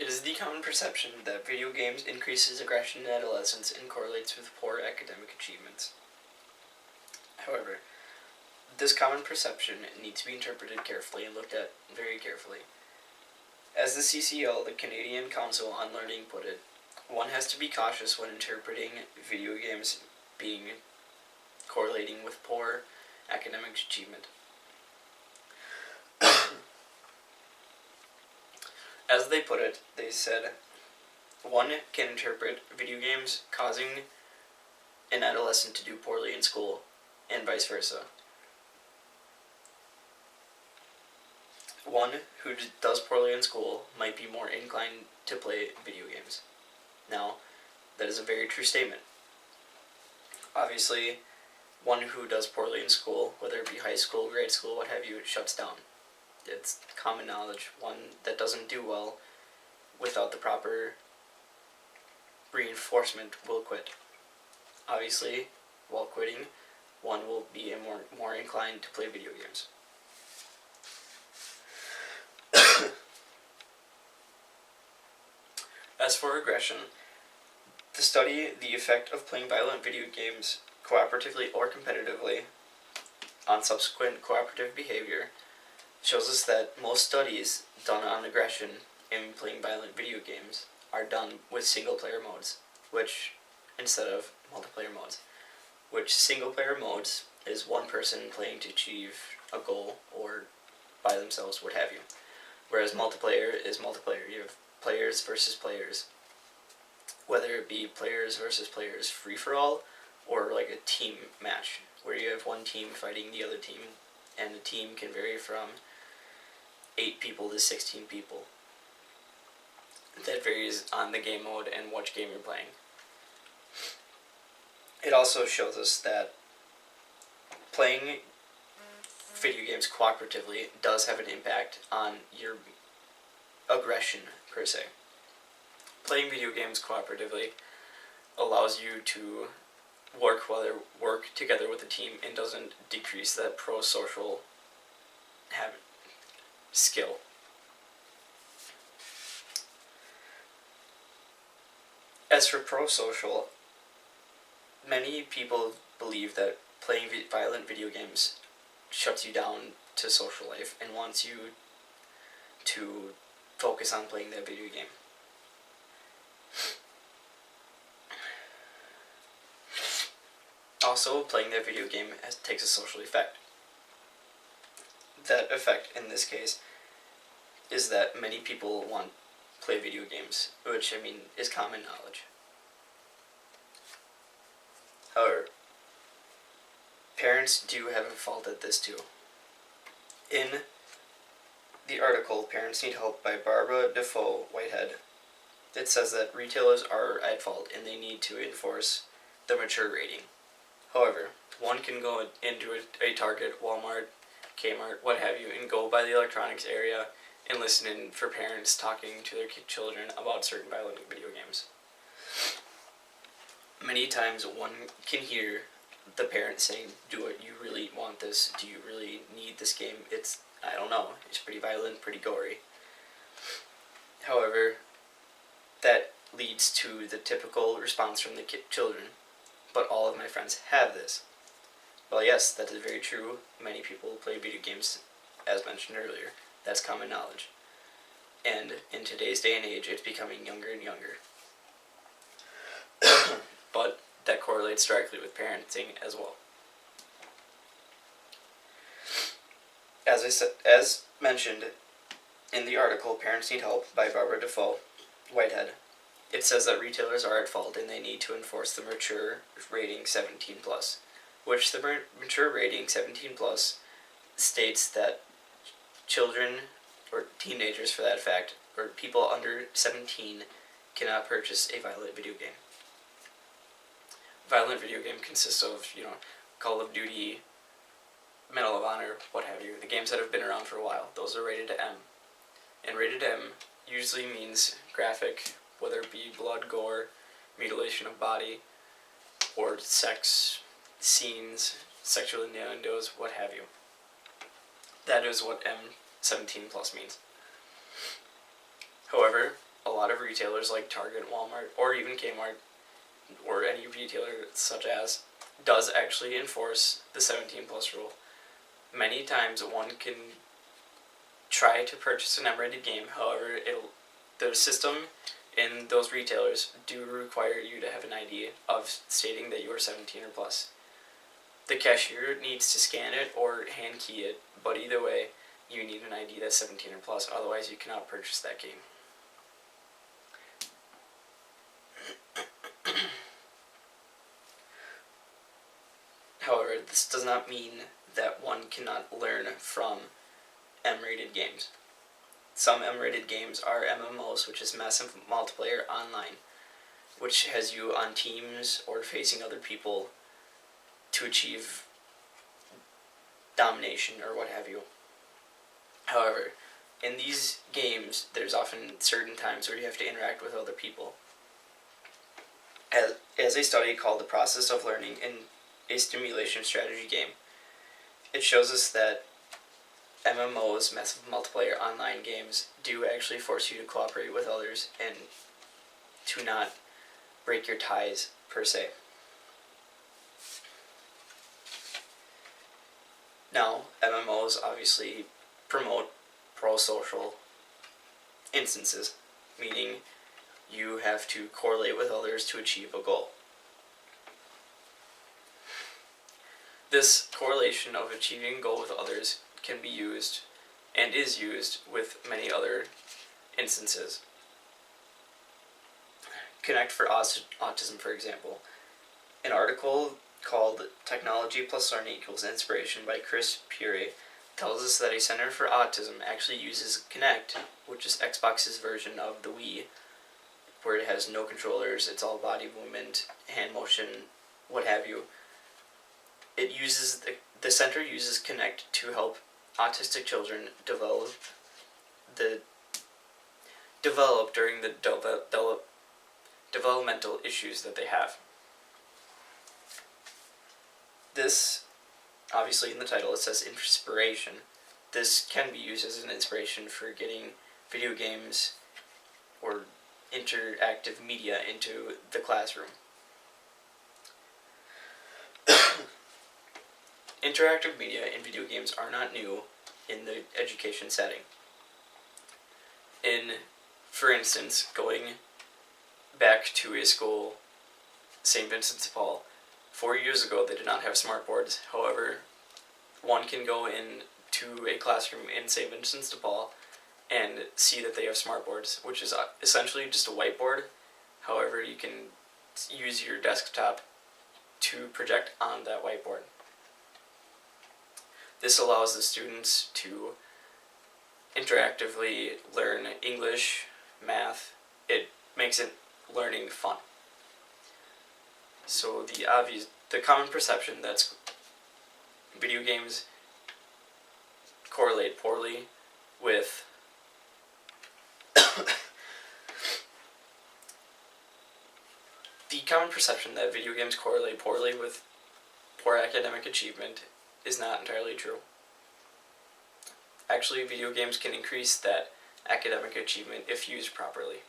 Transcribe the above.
It is the common perception that video games increases aggression in adolescence and correlates with poor academic achievements. However, this common perception needs to be interpreted carefully and looked at very carefully. As the CCL, the Canadian Council on Learning, put it, one has to be cautious when interpreting video games being correlating with poor academic achievement. As they put it, they said, one can interpret video games causing an adolescent to do poorly in school, and vice versa. One who does poorly in school might be more inclined to play video games. Now, that is a very true statement. Obviously, one who does poorly in school, whether it be high school, grade school, what have you, it shuts down. It's common knowledge. One that doesn't do well without the proper reinforcement will quit. Obviously, while quitting, one will be more inclined to play video games. As for aggression, to study the effect of playing violent video games cooperatively or competitively on subsequent cooperative behavior shows us that most studies done on aggression in playing violent video games are done with single-player modes, instead of multiplayer modes, which single-player modes is one person playing to achieve a goal or by themselves, what have you, whereas multiplayer is multiplayer. You have players versus players, whether it be players versus players free-for-all or like a team match, where you have one team fighting the other team, and the team can vary from 8 people to 16 people. That varies on the game mode and which game you're playing. It also shows us that playing video games cooperatively does have an impact on your aggression, per se. Playing video games cooperatively allows you to work together with a team and doesn't decrease that pro-social skill. As for pro-social, many people believe that playing violent video games shuts you down to social life and wants you to focus on playing that video game. Also, playing that video game takes a social effect. That effect, in this case, is that many people want to play video games, which, is common knowledge. However, parents do have a fault at this too. In the article, Parents Need Help by Barbara Defoe Whitehead, it says that retailers are at fault and they need to enforce the mature rating. However, one can go into a Target, Walmart, Kmart, what have you, and go by the electronics area and listen in for parents talking to their children about certain violent video games. Many times one can hear the parent saying, "Do it, you really want this? Do you really need this game? I don't know, it's pretty violent, pretty gory." However, that leads to the typical response from the children, "But all of my friends have this." Well, yes, that is very true. Many people play video games, as mentioned earlier. That's common knowledge. And in today's day and age, it's becoming younger and younger. But that correlates directly with parenting as well. As mentioned in the article Parents Need Help by Barbara Defoe Whitehead, it says that retailers are at fault and they need to enforce the mature rating 17+, which the mature rating 17+ states that children, or teenagers for that fact, or people under 17 cannot purchase a violent video game. Violent video game consists of, Call of Duty, Medal of Honor, what have you, the games that have been around for a while. Those are rated M. And rated M usually means graphic, whether it be blood, gore, mutilation of body, or sex scenes, sexual innuendos, what have you. That is what M17+ means. However, a lot of retailers like Target, Walmart, or even Kmart, or any retailer such as, does actually enforce the 17 plus rule. Many times one can try to purchase an M-rated game, however, the system in those retailers do require you to have an ID of stating that you are 17 or plus. The cashier needs to scan it or hand key it, but either way, you need an ID that's 17 or plus, otherwise you cannot purchase that game. However, this does not mean that one cannot learn from M-rated games. Some M-rated games are MMOs, which is massive multiplayer online, which has you on teams or facing other people to achieve domination or what have you. However, in these games, there's often certain times where you have to interact with other people. As a study called The Process of Learning in a Stimulation Strategy Game, it shows us that MMOs, massive multiplayer online games, do actually force you to cooperate with others and to not break your ties, per se. Now, MMOs obviously promote pro-social instances, meaning you have to correlate with others to achieve a goal. This correlation of achieving a goal with others can be used, and is used, with many other instances. Connect for Autism, for example. An article called Technology Plus Learning Equals Inspiration by Chris Pure tells us that a Center for Autism actually uses Kinect, which is Xbox's version of the Wii, where it has no controllers, it's all body movement, hand motion, what have you. The center uses Kinect to help autistic children develop during the developmental issues that they have. This, obviously in the title it says inspiration. This can be used as an inspiration for getting video games or interactive media into the classroom. Interactive media in video games are not new in the education setting. For instance, going back to a school, St. Vincent de Paul, 4 years ago they did not have smart boards. However, one can go into a classroom in St. Vincent de Paul and see that they have smart boards, which is essentially just a whiteboard. However, you can use your desktop to project on that whiteboard. This allows the students to interactively learn English, math. It makes it learning fun. So the common perception that's video games correlate poorly with the common perception that video games correlate poorly with poor academic achievement is not entirely true. Actually, video games can increase that academic achievement if used properly.